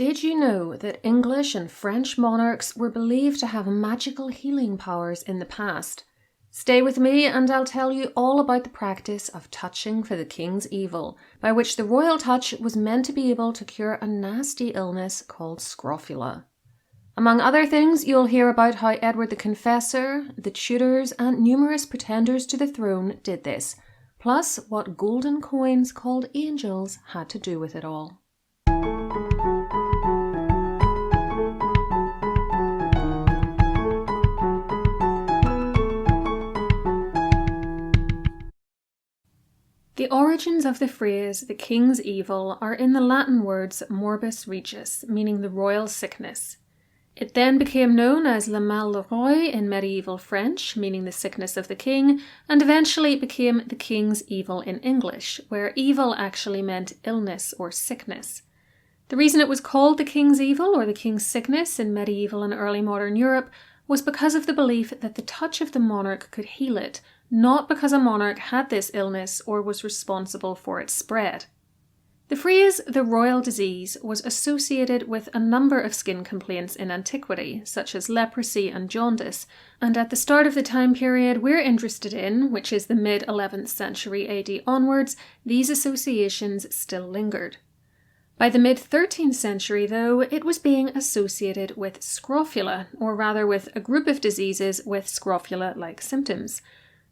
Did you know that English and French monarchs were believed to have magical healing powers in the past? Stay with me and I'll tell you all about the practice of touching for the king's evil, by which the royal touch was meant to be able to cure a nasty illness called scrofula. Among other things, you'll hear about how Edward the Confessor, the Tudors, and numerous pretenders to the throne did this, plus what golden coins called angels had to do with it all. The origins of the phrase "the king's evil" are in the Latin words morbus regis, meaning the royal sickness. It then became known as le mal de roi in medieval French, meaning the sickness of the king, and eventually it became the king's evil in English, where evil actually meant illness or sickness. The reason it was called the king's evil or the king's sickness in medieval and early modern Europe was because of the belief that the touch of the monarch could heal it, not because a monarch had this illness or was responsible for its spread. The phrase "the royal disease" was associated with a number of skin complaints in antiquity, such as leprosy and jaundice, and at the start of the time period we're interested in, which is the mid-11th century AD onwards, these associations still lingered. By the mid-13th century, though, it was being associated with scrofula, or rather with a group of diseases with scrofula-like symptoms.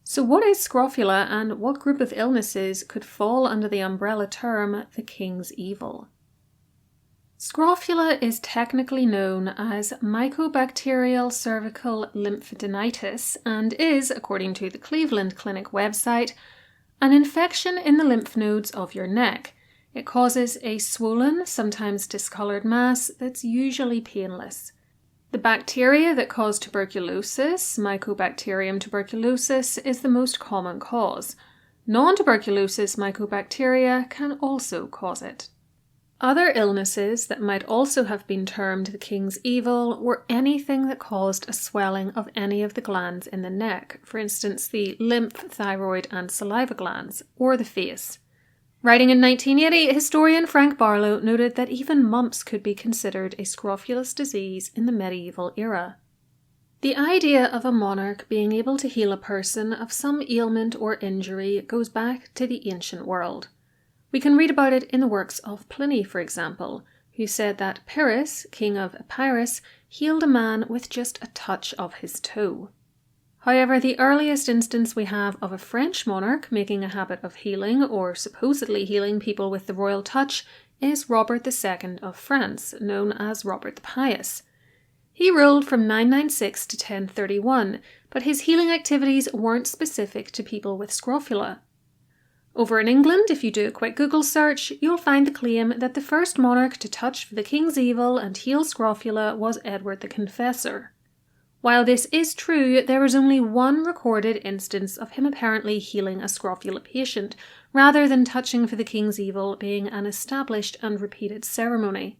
So what is scrofula and what group of illnesses could fall under the umbrella term the king's evil? Scrofula is technically known as mycobacterial cervical lymphadenitis and is, according to the Cleveland Clinic website, an infection in the lymph nodes of your neck. It causes a swollen, sometimes discolored mass that's usually painless. The bacteria that cause tuberculosis, Mycobacterium tuberculosis, is the most common cause. Non-tuberculosis mycobacteria can also cause it. Other illnesses that might also have been termed the king's evil were anything that caused a swelling of any of the glands in the neck, for instance the lymph, thyroid and saliva glands, or the face. Writing in 1980, historian Frank Barlow noted that even mumps could be considered a scrofulous disease in the medieval era. The idea of a monarch being able to heal a person of some ailment or injury goes back to the ancient world. We can read about it in the works of Pliny, for example, who said that Pyrrhus, king of Epirus, healed a man with just a touch of his toe. However, the earliest instance we have of a French monarch making a habit of healing, or supposedly healing people with the royal touch, is Robert II of France, known as Robert the Pious. He ruled from 996 to 1031, but his healing activities weren't specific to people with scrofula. Over in England, if you do a quick Google search, you'll find the claim that the first monarch to touch for the king's evil and heal scrofula was Edward the Confessor. While this is true, there is only one recorded instance of him apparently healing a scrofula patient, rather than touching for the king's evil being an established and repeated ceremony.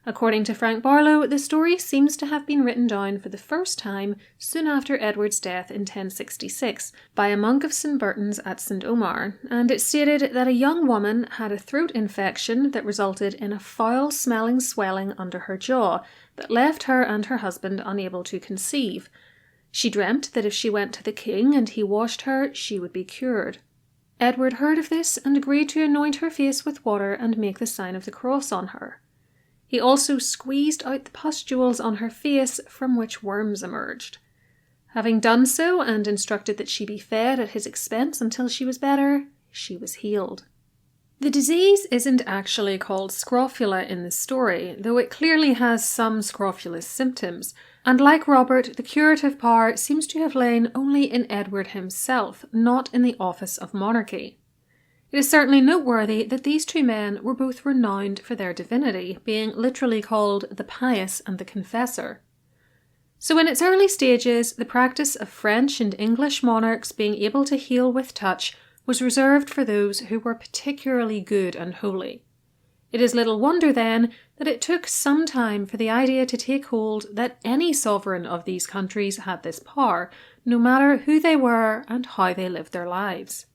According to Frank Barlow, the story seems to have been written down for the first time soon after Edward's death in 1066 by a monk of St. Burton's at St. Omar, and it stated that a young woman had a throat infection that resulted in a foul-smelling swelling under her jaw that left her and her husband unable to conceive. She dreamt that if she went to the king and he washed her, she would be cured. Edward heard of this and agreed to anoint her face with water and make the sign of the cross on her. He also squeezed out the pustules on her face from which worms emerged. Having done so and instructed that she be fed at his expense until she was better, she was healed. The disease isn't actually called scrofula in the story, though it clearly has some scrofulous symptoms, and like Robert, the curative power seems to have lain only in Edward himself, not in the office of monarchy. It is certainly noteworthy that these two men were both renowned for their divinity, being literally called the Pious and the Confessor. So in its early stages, the practice of French and English monarchs being able to heal with touch was reserved for those who were particularly good and holy. It is little wonder, then, that it took some time for the idea to take hold that any sovereign of these countries had this power, no matter who they were and how they lived their lives.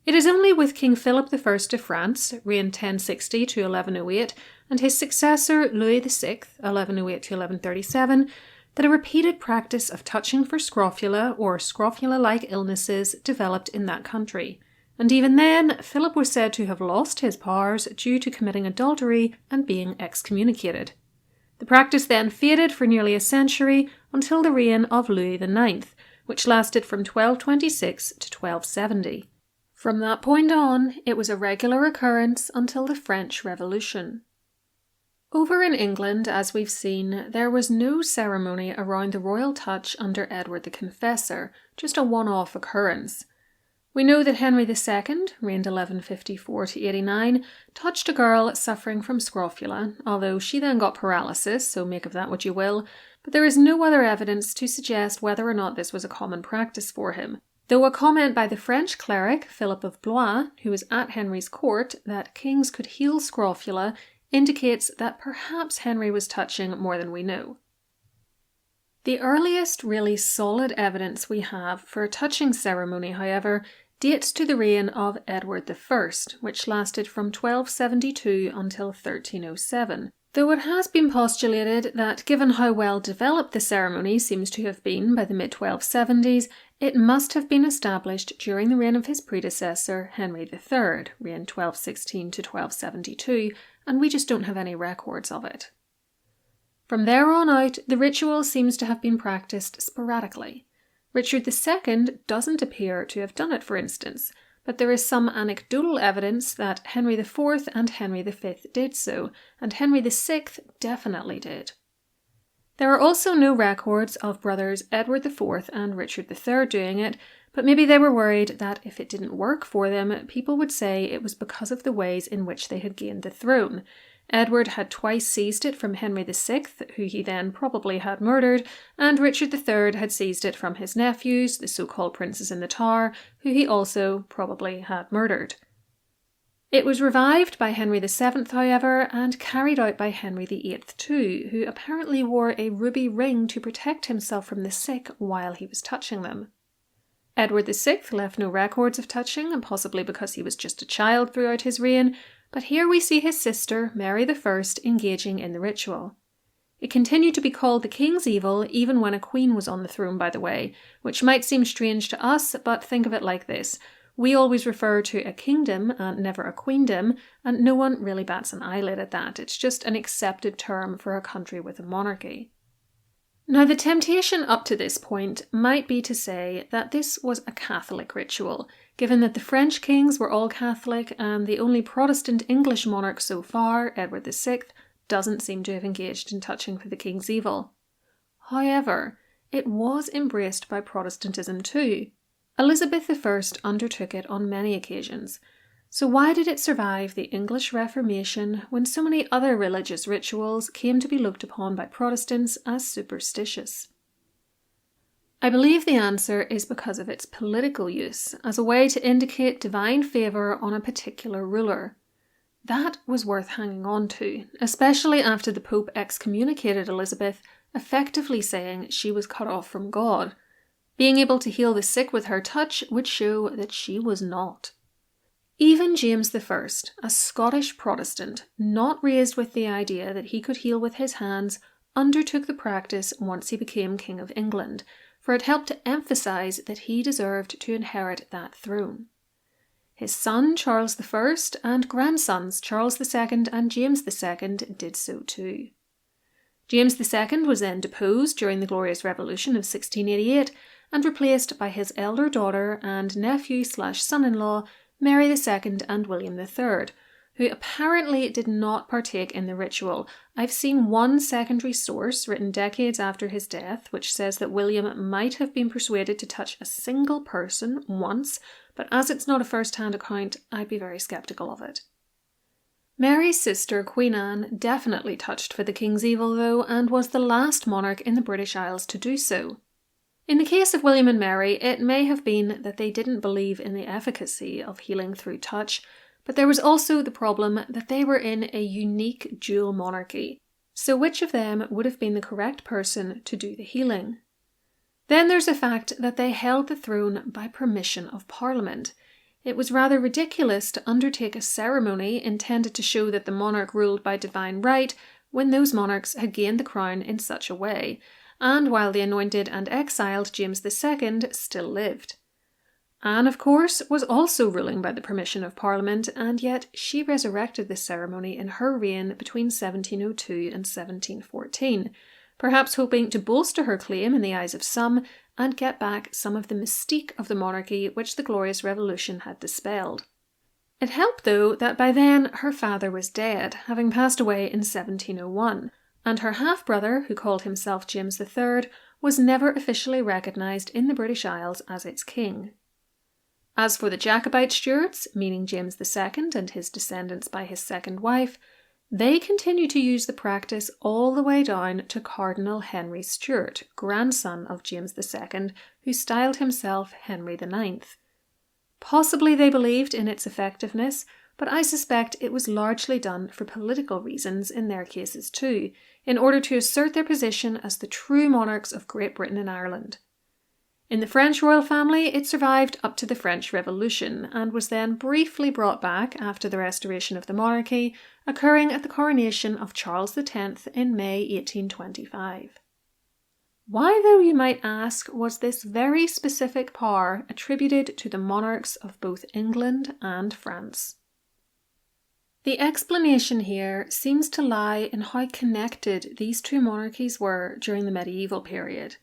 It is only with King Philip I of France, reigned 1060 to 1108, and his successor Louis VI, 1108 to 1137, that a repeated practice of touching for scrofula or scrofula-like illnesses developed in that country. And even then, Philip was said to have lost his powers due to committing adultery and being excommunicated. The practice then faded for nearly a century until the reign of Louis IX, which lasted from 1226 to 1270. From that point on, it was a regular occurrence until the French Revolution. Over in England, as we've seen, there was no ceremony around the royal touch under Edward the Confessor, just a one-off occurrence. We know that Henry II, reigned 1154 to 89, touched a girl suffering from scrofula, although she then got paralysis, so make of that what you will, but there is no other evidence to suggest whether or not this was a common practice for him. Though a comment by the French cleric, Philip of Blois, who was at Henry's court, that kings could heal scrofula, indicates that perhaps Henry was touching more than we know. The earliest really solid evidence we have for a touching ceremony, however, dates to the reign of Edward I, which lasted from 1272 until 1307, though it has been postulated that given how well developed the ceremony seems to have been by the mid-1270s, it must have been established during the reign of his predecessor, Henry III, reigned 1216 to 1272, and we just don't have any records of it. From there on out, the ritual seems to have been practiced sporadically. Richard II doesn't appear to have done it, for instance, but there is some anecdotal evidence that Henry IV and Henry V did so, and Henry VI definitely did. There are also no records of brothers Edward IV and Richard III doing it, but maybe they were worried that if it didn't work for them, people would say it was because of the ways in which they had gained the throne. Edward had twice seized it from Henry VI, who he then probably had murdered, and Richard III had seized it from his nephews, the so-called princes in the Tower, who he also probably had murdered. It was revived by Henry VII, however, and carried out by Henry VIII too, who apparently wore a ruby ring to protect himself from the sick while he was touching them. Edward VI left no records of touching, and possibly because he was just a child throughout his reign, but here we see his sister, Mary I, engaging in the ritual. It continued to be called the King's Evil even when a queen was on the throne, by the way, which might seem strange to us, but think of it like this. We always refer to a kingdom and never a queendom, and no one really bats an eyelid at that. It's just an accepted term for a country with a monarchy. Now, the temptation up to this point might be to say that this was a Catholic ritual, given that the French kings were all Catholic and the only Protestant English monarch so far, Edward VI, doesn't seem to have engaged in touching for the King's Evil. However, it was embraced by Protestantism too. Elizabeth I undertook it on many occasions. So why did it survive the English Reformation when so many other religious rituals came to be looked upon by Protestants as superstitious? I believe the answer is because of its political use, as a way to indicate divine favour on a particular ruler. That was worth hanging on to, especially after the Pope excommunicated Elizabeth, effectively saying she was cut off from God. Being able to heal the sick with her touch would show that she was not. Even James I, a Scottish Protestant, not raised with the idea that he could heal with his hands, undertook the practice once he became King of England, for it helped to emphasise that he deserved to inherit that throne. His son Charles I and grandsons Charles II and James II did so too. James II was then deposed during the Glorious Revolution of 1688 and replaced by his elder daughter and nephew/son-in-law Mary II and William III, who apparently did not partake in the ritual. I've seen one secondary source written decades after his death which says that William might have been persuaded to touch a single person once, but as it's not a first-hand account, I'd be very sceptical of it. Mary's sister, Queen Anne, definitely touched for the King's Evil though, and was the last monarch in the British Isles to do so. In the case of William and Mary, it may have been that they didn't believe in the efficacy of healing through touch, but there was also the problem that they were in a unique dual monarchy. So which of them would have been the correct person to do the healing? Then there's the fact that they held the throne by permission of Parliament. It was rather ridiculous to undertake a ceremony intended to show that the monarch ruled by divine right when those monarchs had gained the crown in such a way, and while the anointed and exiled James II still lived. Anne, of course, was also ruling by the permission of Parliament, and yet she resurrected this ceremony in her reign between 1702 and 1714, perhaps hoping to bolster her claim in the eyes of some and get back some of the mystique of the monarchy which the Glorious Revolution had dispelled. It helped, though, that by then her father was dead, having passed away in 1701, and her half-brother, who called himself James III, was never officially recognised in the British Isles as its king. As for the Jacobite Stuarts, meaning James II and his descendants by his second wife, they continued to use the practice all the way down to Cardinal Henry Stuart, grandson of James II, who styled himself Henry IX. Possibly they believed in its effectiveness, but I suspect it was largely done for political reasons in their cases too, in order to assert their position as the true monarchs of Great Britain and Ireland. In the French royal family, it survived up to the French Revolution and was then briefly brought back after the restoration of the monarchy, occurring at the coronation of Charles X in May 1825. Why, though, you might ask, was this very specific power attributed to the monarchs of both England and France? The explanation here seems to lie in how connected these two monarchies were during the medieval period.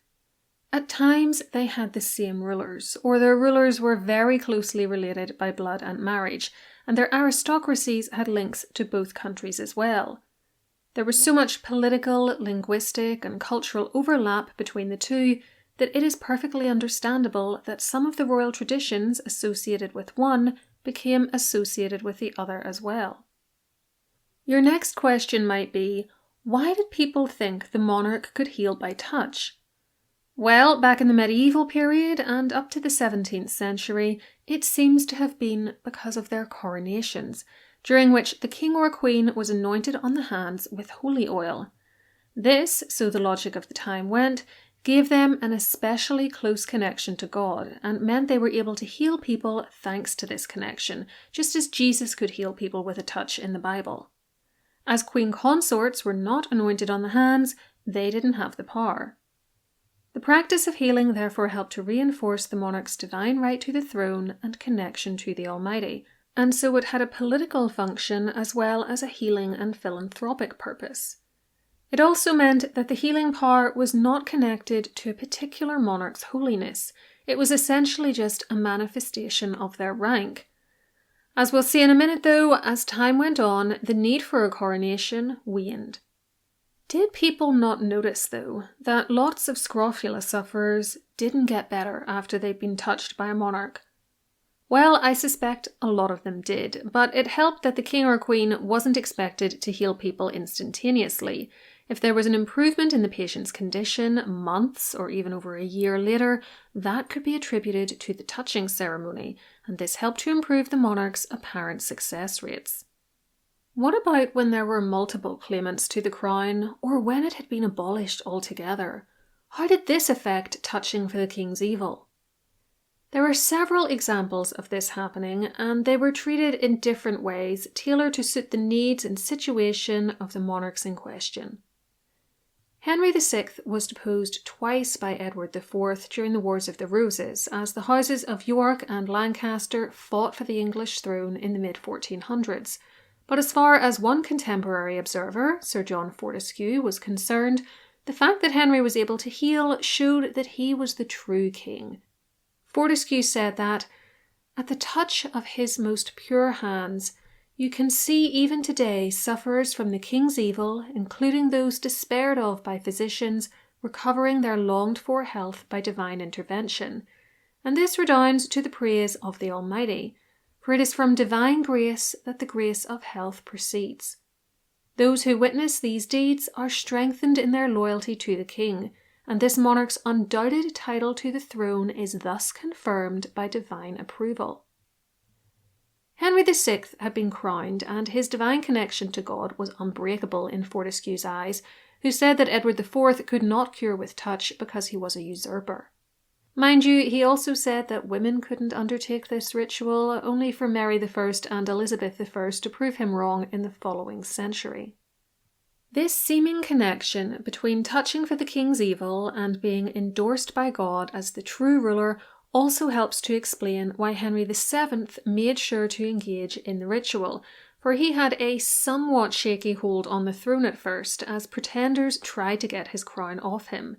At times, they had the same rulers, or their rulers were very closely related by blood and marriage, and their aristocracies had links to both countries as well. There was so much political, linguistic, and cultural overlap between the two that it is perfectly understandable that some of the royal traditions associated with one became associated with the other as well. Your next question might be, why did people think the monarch could heal by touch? Well, back in the medieval period and up to the 17th century, it seems to have been because of their coronations, during which the king or queen was anointed on the hands with holy oil. This, so the logic of the time went, gave them an especially close connection to God and meant they were able to heal people thanks to this connection, just as Jesus could heal people with a touch in the Bible. As queen consorts were not anointed on the hands, they didn't have the power. The practice of healing therefore helped to reinforce the monarch's divine right to the throne and connection to the Almighty, and so it had a political function as well as a healing and philanthropic purpose. It also meant that the healing power was not connected to a particular monarch's holiness. It was essentially just a manifestation of their rank. As we'll see in a minute though, as time went on, the need for a coronation waned. Did people not notice, though, that lots of scrofula sufferers didn't get better after they'd been touched by a monarch? Well, I suspect a lot of them did, but it helped that the king or queen wasn't expected to heal people instantaneously. If there was an improvement in the patient's condition months or even over a year later, that could be attributed to the touching ceremony, and this helped to improve the monarch's apparent success rates. What about when there were multiple claimants to the crown, or when it had been abolished altogether? How did this affect touching for the king's evil? There are several examples of this happening, and they were treated in different ways, tailored to suit the needs and situation of the monarchs in question. Henry VI was deposed twice by Edward IV during the Wars of the Roses, as the houses of York and Lancaster fought for the English throne in the mid-1400s. But as far as one contemporary observer, Sir John Fortescue, was concerned, the fact that Henry was able to heal showed that he was the true king. Fortescue said that, "At the touch of his most pure hands, you can see even today sufferers from the king's evil, including those despaired of by physicians, recovering their longed-for health by divine intervention. And this redounds to the praise of the Almighty. For it is from divine grace that the grace of health proceeds. Those who witness these deeds are strengthened in their loyalty to the king, and this monarch's undoubted title to the throne is thus confirmed by divine approval." Henry VI had been crowned, and his divine connection to God was unbreakable in Fortescue's eyes, who said that Edward IV could not cure with touch because he was a usurper. Mind you, he also said that women couldn't undertake this ritual, only for Mary I and Elizabeth I to prove him wrong in the following century. This seeming connection between touching for the king's evil and being endorsed by God as the true ruler also helps to explain why Henry VII made sure to engage in the ritual, for he had a somewhat shaky hold on the throne at first as pretenders tried to get his crown off him.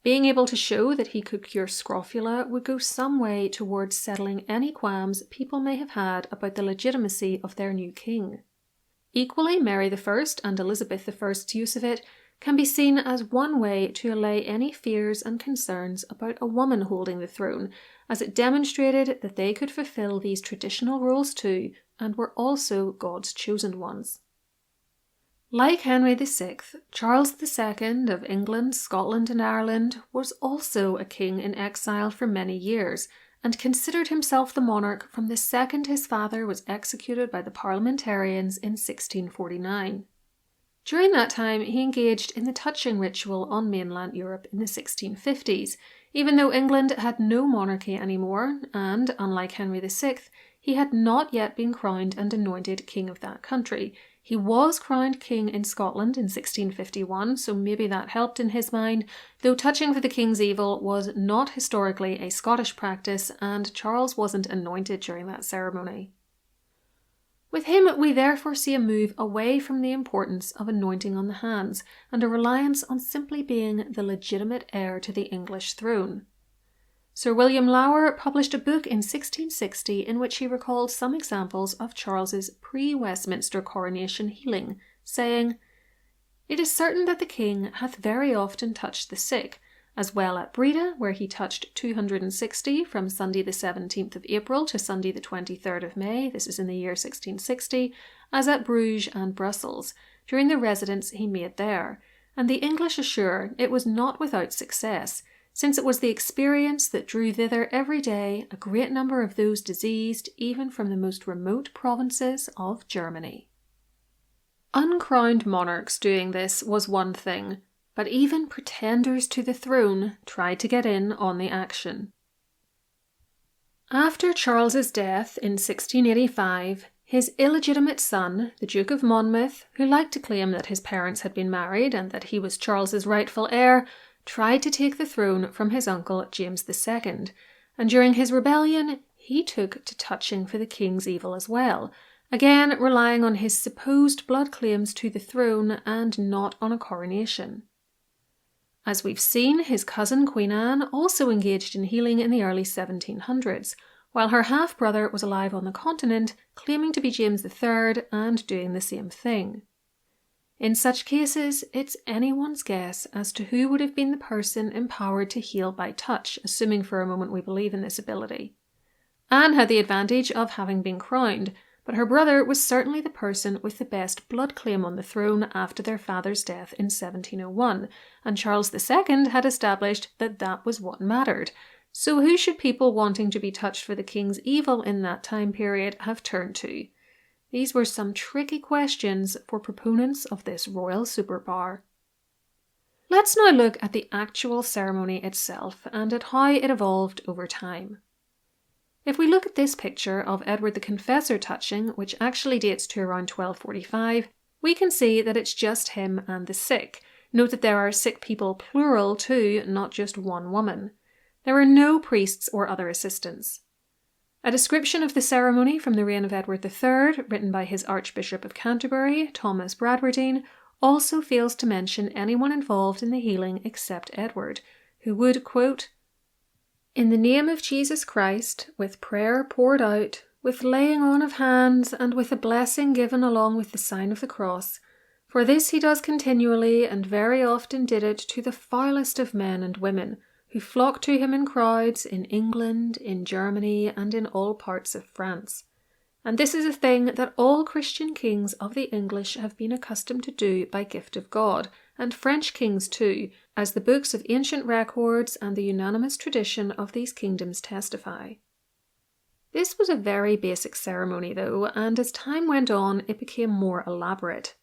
Being able to show that he could cure scrofula would go some way towards settling any qualms people may have had about the legitimacy of their new king. Equally, Mary I and Elizabeth I's use of it can be seen as one way to allay any fears and concerns about a woman holding the throne, as it demonstrated that they could fulfill these traditional roles too and were also God's chosen ones. Like Henry VI, Charles II of England, Scotland and Ireland was also a king in exile for many years, and considered himself the monarch from the second his father was executed by the parliamentarians in 1649. During that time, he engaged in the touching ritual on mainland Europe in the 1650s, even though England had no monarchy anymore, and, unlike Henry VI, he had not yet been crowned and anointed king of that country. He was crowned king in Scotland in 1651, so maybe that helped in his mind, though touching for the king's evil was not historically a Scottish practice, and Charles wasn't anointed during that ceremony. With him, we therefore see a move away from the importance of anointing on the hands, and a reliance on simply being the legitimate heir to the English throne. Sir William Lower published a book in 1660 in which he recalled some examples of Charles's pre-Westminster coronation healing, saying, "It is certain that the king hath very often touched the sick, as well at Breda, where he touched 260 from Sunday the 17th of April to Sunday the 23rd of May, this is in the year 1660, as at Bruges and Brussels, during the residence he made there, and the English assure it was not without success, since it was the experience that drew thither every day a great number of those diseased, even from the most remote provinces of Germany." Uncrowned monarchs doing this was one thing, but even pretenders to the throne tried to get in on the action. After Charles's death in 1685, his illegitimate son, the Duke of Monmouth, who liked to claim that his parents had been married and that he was Charles's rightful heir, tried to take the throne from his uncle James II, and during his rebellion he took to touching for the king's evil as well, again relying on his supposed blood claims to the throne and not on a coronation. As we've seen, his cousin Queen Anne also engaged in healing in the early 1700s, while her half-brother was alive on the continent, claiming to be James III and doing the same thing. In such cases, it's anyone's guess as to who would have been the person empowered to heal by touch, assuming for a moment we believe in this ability. Anne had the advantage of having been crowned, but her brother was certainly the person with the best blood claim on the throne after their father's death in 1701, and Charles II had established that that was what mattered. So who should people wanting to be touched for the king's evil in that time period have turned to? These were some tricky questions for proponents of this royal superpower. Let's now look at the actual ceremony itself and at how it evolved over time. If we look at this picture of Edward the Confessor touching, which actually dates to around 1245, we can see that it's just him and the sick. Note that there are sick people plural too, not just one woman. There are no priests or other assistants. A description of the ceremony from the reign of Edward III, written by his Archbishop of Canterbury, Thomas Bradwardine, also fails to mention anyone involved in the healing except Edward, who would, quote, "In the name of Jesus Christ, with prayer poured out, with laying on of hands, and with a blessing given along with the sign of the cross, for this he does continually, and very often did it to the foulest of men and women, who flock to him in crowds in England, in Germany, and in all parts of France. And this is a thing that all Christian kings of the English have been accustomed to do by gift of God, and French kings too, as the books of ancient records and the unanimous tradition of these kingdoms testify." This was a very basic ceremony though, and as time went on it became more elaborate.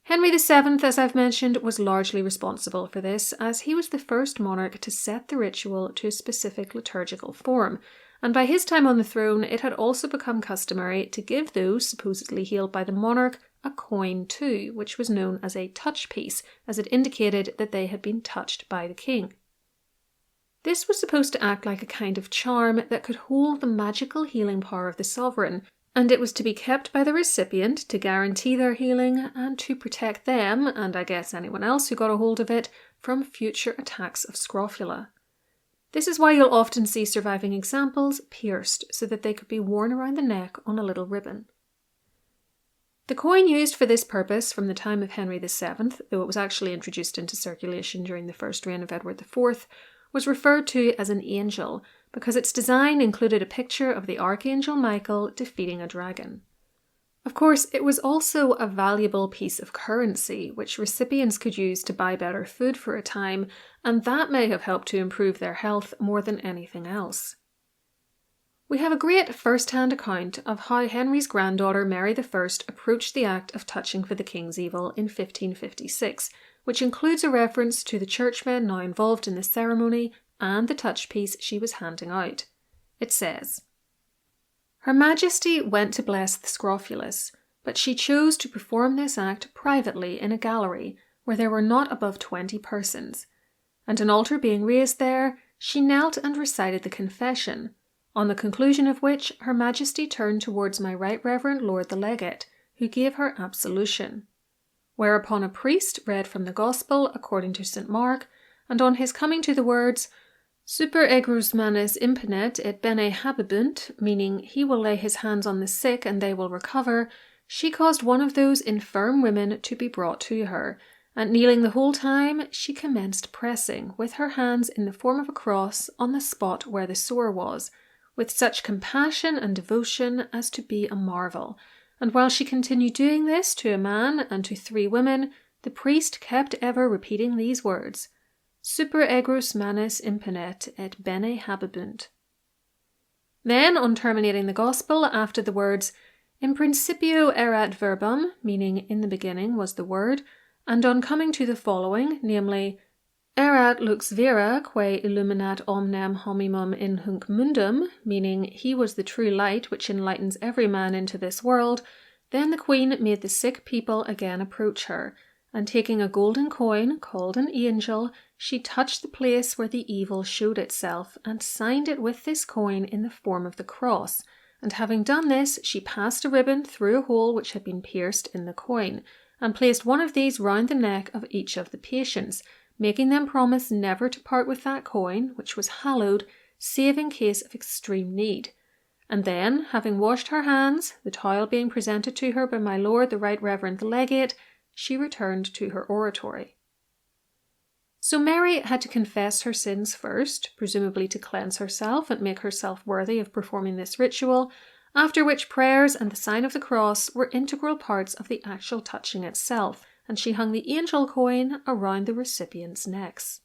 Henry VII, as I've mentioned, was largely responsible for this, as he was the first monarch to set the ritual to a specific liturgical form, and by his time on the throne it had also become customary to give those supposedly healed by the monarch a coin too, which was known as a touch piece, as it indicated that they had been touched by the king. This was supposed to act like a kind of charm that could hold the magical healing power of the sovereign, and it was to be kept by the recipient to guarantee their healing and to protect them, and I guess anyone else who got a hold of it, from future attacks of scrofula. This is why you'll often see surviving examples pierced so that they could be worn around the neck on a little ribbon. The coin used for this purpose from the time of Henry VII, though it was actually introduced into circulation during the first reign of Edward IV, was referred to as an angel because its design included a picture of the Archangel Michael defeating a dragon. Of course, it was also a valuable piece of currency which recipients could use to buy better food for a time, and that may have helped to improve their health more than anything else. We have a great first-hand account of how Henry's granddaughter Mary I approached the act of touching for the king's evil in 1556, which includes a reference to the churchmen now involved in the ceremony and the touch piece she was handing out. It says, "Her Majesty went to bless the scrofulas, but she chose to perform this act privately in a gallery where there were not above 20 persons, and an altar being raised there, she knelt and recited the confession, on the conclusion of which Her Majesty turned towards my Right Reverend Lord the Legate, who gave her absolution. Whereupon a priest read from the Gospel according to St. Mark, and on his coming to the words, Super egrus manes imponet et bene habebunt, meaning he will lay his hands on the sick and they will recover, she caused one of those infirm women to be brought to her, and kneeling the whole time, she commenced pressing, with her hands in the form of a cross, on the spot where the sore was, with such compassion and devotion as to be a marvel. And while she continued doing this to a man and to 3 women, the priest kept ever repeating these words, Super egrus manes imponet et bene habebunt. Then, on terminating the Gospel, after the words, In principio erat verbum, meaning in the beginning was the word, and on coming to the following, namely, Erat lux vera quae illuminat omnem homimum in hunc mundum, meaning he was the true light which enlightens every man into this world, then the queen made the sick people again approach her, and taking a golden coin, called an angel, she touched the place where the evil showed itself, and signed it with this coin in the form of the cross, and having done this, she passed a ribbon through a hole which had been pierced in the coin, and placed one of these round the neck of each of the patients, making them promise never to part with that coin, which was hallowed, save in case of extreme need. And then, having washed her hands, the towel being presented to her by my lord the Right Reverend the Legate, she returned to her oratory. So Mary had to confess her sins first, presumably to cleanse herself and make herself worthy of performing this ritual, after which prayers and the sign of the cross were integral parts of the actual touching itself, and she hung the angel coin around the recipients' necks.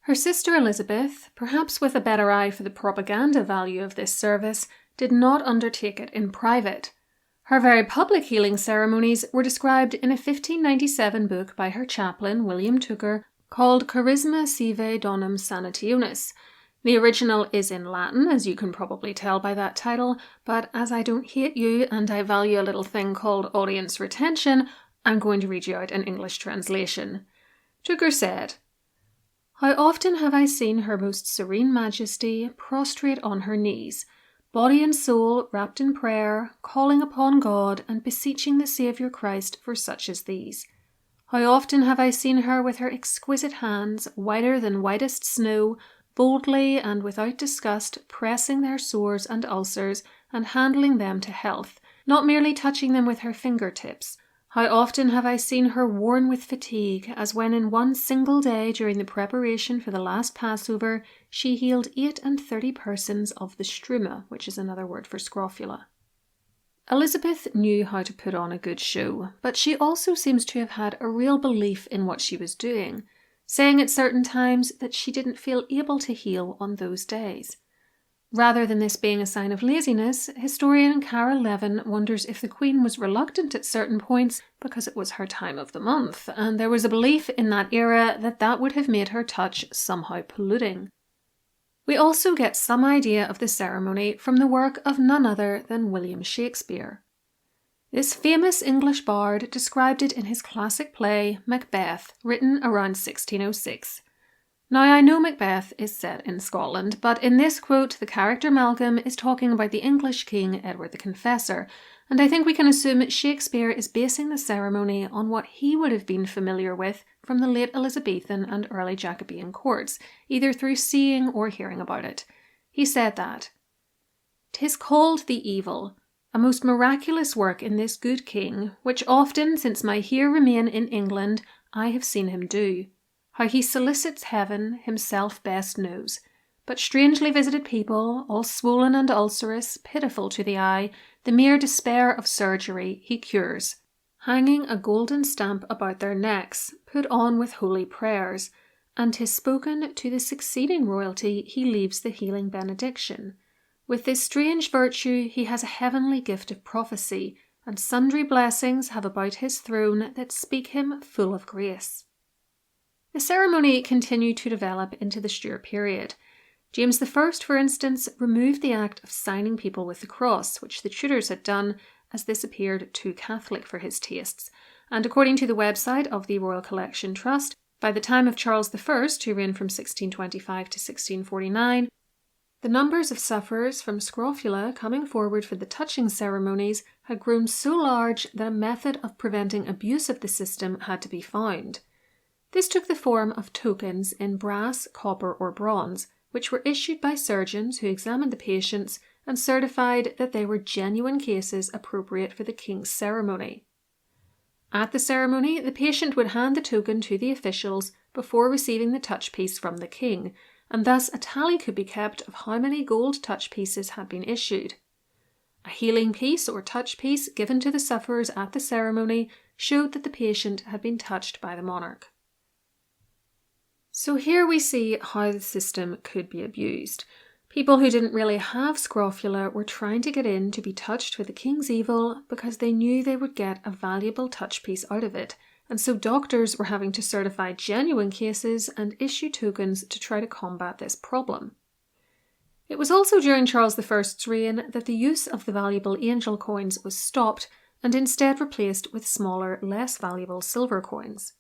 Her sister Elizabeth, perhaps with a better eye for the propaganda value of this service, did not undertake it in private. Her very public healing ceremonies were described in a 1597 book by her chaplain, William Shakespeare, called Charisma Sive Donum Sanationis. The original is in Latin, as you can probably tell by that title, but as I don't hate you and I value a little thing called audience retention, I'm going to read you out an English translation. Shakespeare said, How often have I seen Her Most Serene Majesty prostrate on her knees, body and soul wrapped in prayer, calling upon God and beseeching the Saviour Christ for such as these. How often have I seen her with her exquisite hands, whiter than whitest snow, boldly and without disgust pressing their sores and ulcers and handling them to health, not merely touching them with her fingertips. How often have I seen her worn with fatigue, as when in one single day during the preparation for the last Passover, she healed 38 persons of the struma, which is another word for scrofula. Elizabeth knew how to put on a good show, but she also seems to have had a real belief in what she was doing, saying at certain times that she didn't feel able to heal on those days. Rather than this being a sign of laziness, historian Cara Levin wonders if the Queen was reluctant at certain points because it was her time of the month, and there was a belief in that era that that would have made her touch somehow polluting. We also get some idea of the ceremony from the work of none other than William Shakespeare. This famous English bard described it in his classic play Macbeth, written around 1606. Now, I know Macbeth is set in Scotland, but in this quote, the character Malcolm is talking about the English king Edward the Confessor, and I think we can assume Shakespeare is basing the ceremony on what he would have been familiar with from the late Elizabethan and early Jacobean courts, either through seeing or hearing about it. He said that, "'Tis called the evil, a most miraculous work in this good king, which often, since my here remain in England, I have seen him do. How he solicits heaven, himself best knows. But strangely visited people, all swollen and ulcerous, pitiful to the eye, the mere despair of surgery, he cures, hanging a golden stamp about their necks, put on with holy prayers, and 'tis spoken to the succeeding royalty he leaves the healing benediction. With this strange virtue he has a heavenly gift of prophecy, and sundry blessings have about his throne that speak him full of grace." The ceremony continued to develop into the Stuart period. James I, for instance, removed the act of signing people with the cross, which the Tudors had done, as this appeared too Catholic for his tastes. And according to the website of the Royal Collection Trust, by the time of Charles I, who reigned from 1625 to 1649, the numbers of sufferers from scrofula coming forward for the touching ceremonies had grown so large that a method of preventing abuse of the system had to be found. This took the form of tokens in brass, copper, or bronze, which were issued by surgeons who examined the patients and certified that they were genuine cases appropriate for the king's ceremony. At the ceremony, the patient would hand the token to the officials before receiving the touch piece from the king, and thus a tally could be kept of how many gold touch pieces had been issued. A healing piece or touch piece given to the sufferers at the ceremony showed that the patient had been touched by the monarch. So here we see how the system could be abused. People who didn't really have scrofula were trying to get in to be touched with the king's evil because they knew they would get a valuable touch piece out of it, and so doctors were having to certify genuine cases and issue tokens to try to combat this problem. It was also during Charles I's reign that the use of the valuable angel coins was stopped and instead replaced with smaller, less valuable silver coins.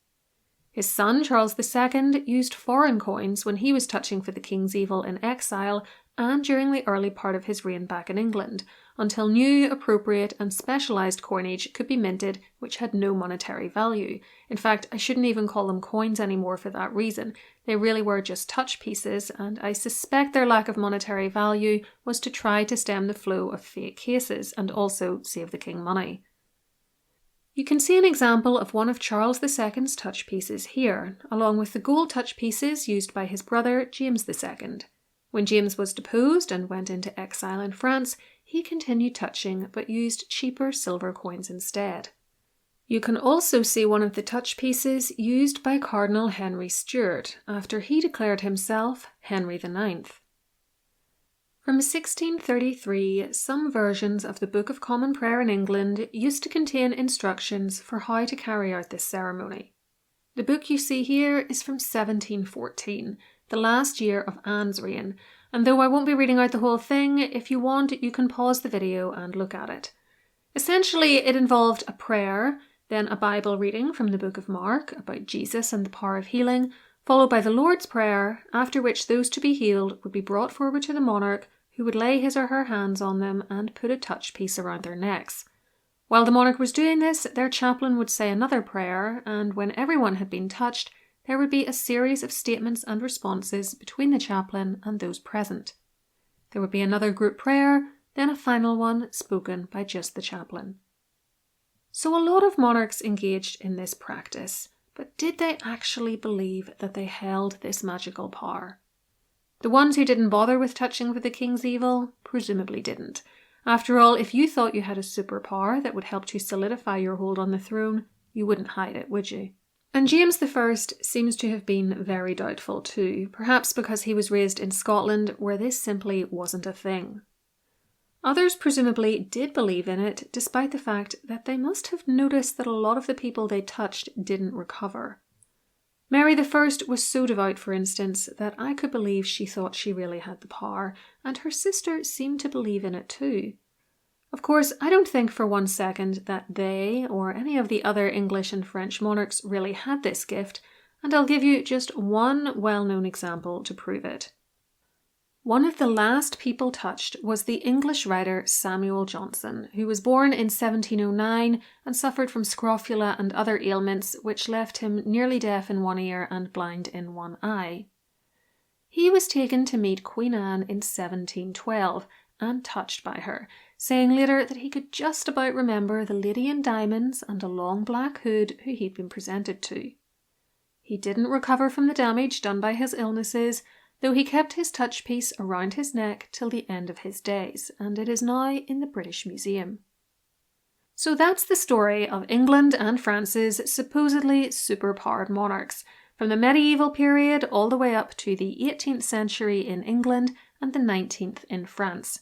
His son, Charles II, used foreign coins when he was touching for the king's evil in exile and during the early part of his reign back in England, until new, appropriate and specialised coinage could be minted which had no monetary value. In fact, I shouldn't even call them coins anymore for that reason. They really were just touch pieces, and I suspect their lack of monetary value was to try to stem the flow of fake cases and also save the king money. You can see an example of one of Charles II's touch pieces here, along with the gold touch pieces used by his brother James II. When James was deposed and went into exile in France, he continued touching but used cheaper silver coins instead. You can also see one of the touch pieces used by Cardinal Henry Stuart after he declared himself Henry IX. From 1633, some versions of the Book of Common Prayer in England used to contain instructions for how to carry out this ceremony. The book you see here is from 1714, the last year of Anne's reign, and though I won't be reading out the whole thing, if you want, you can pause the video and look at it. Essentially, it involved a prayer, then a Bible reading from the Book of Mark about Jesus and the power of healing, followed by the Lord's Prayer, after which those to be healed would be brought forward to the monarch, who would lay his or her hands on them and put a touch piece around their necks. While the monarch was doing this, their chaplain would say another prayer, and when everyone had been touched, there would be a series of statements and responses between the chaplain and those present. There would be another group prayer, then a final one spoken by just the chaplain. So a lot of monarchs engaged in this practice, but did they actually believe that they held this magical power? The ones who didn't bother with touching for the king's evil presumably didn't. After all, if you thought you had a superpower that would help to solidify your hold on the throne, you wouldn't hide it, would you? And James I seems to have been very doubtful too, perhaps because he was raised in Scotland where this simply wasn't a thing. Others presumably did believe in it, despite the fact that they must have noticed that a lot of the people they touched didn't recover. Mary I was so devout, for instance, that I could believe she thought she really had the power, and her sister seemed to believe in it too. Of course, I don't think for one second that they, or any of the other English and French monarchs, really had this gift, and I'll give you just one well-known example to prove it. One of the last people touched was the English writer Samuel Johnson, who was born in 1709 and suffered from scrofula and other ailments which left him nearly deaf in one ear and blind in one eye. He was taken to meet Queen Anne in 1712 and touched by her, saying later that he could just about remember the lady in diamonds and a long black hood who he'd been presented to. He didn't recover from the damage done by his illnesses, though he kept his touch piece around his neck till the end of his days, and it is now in the British Museum. So that's the story of England and France's supposedly superpowered monarchs, from the medieval period all the way up to the 18th century in England and the 19th in France.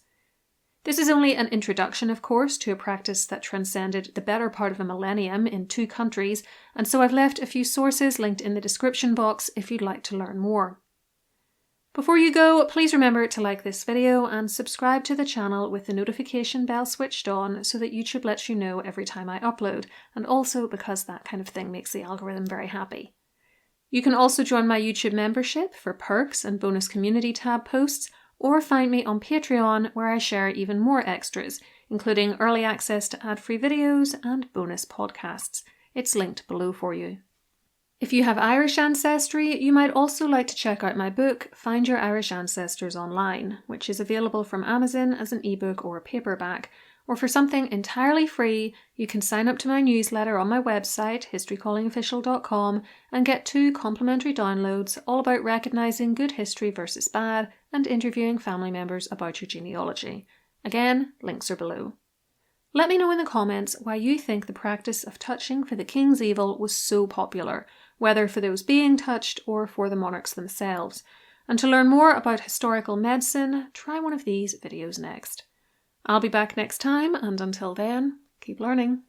This is only an introduction, of course, to a practice that transcended the better part of a millennium in 2 countries, and so I've left a few sources linked in the description box if you'd like to learn more. Before you go, please remember to like this video and subscribe to the channel with the notification bell switched on so that YouTube lets you know every time I upload, and also because that kind of thing makes the algorithm very happy. You can also join my YouTube membership for perks and bonus community tab posts, or find me on Patreon where I share even more extras, including early access to ad-free videos and bonus podcasts. It's linked below for you. If you have Irish ancestry, you might also like to check out my book, Find Your Irish Ancestors Online, which is available from Amazon as an ebook or a paperback, or for something entirely free, you can sign up to my newsletter on my website, historycallingofficial.com, and get 2 complimentary downloads all about recognising good history versus bad and interviewing family members about your genealogy. Again, links are below. Let me know in the comments why you think the practice of touching for the king's evil was so popular, whether for those being touched or for the monarchs themselves. And to learn more about historical medicine, try one of these videos next. I'll be back next time, and until then, keep learning.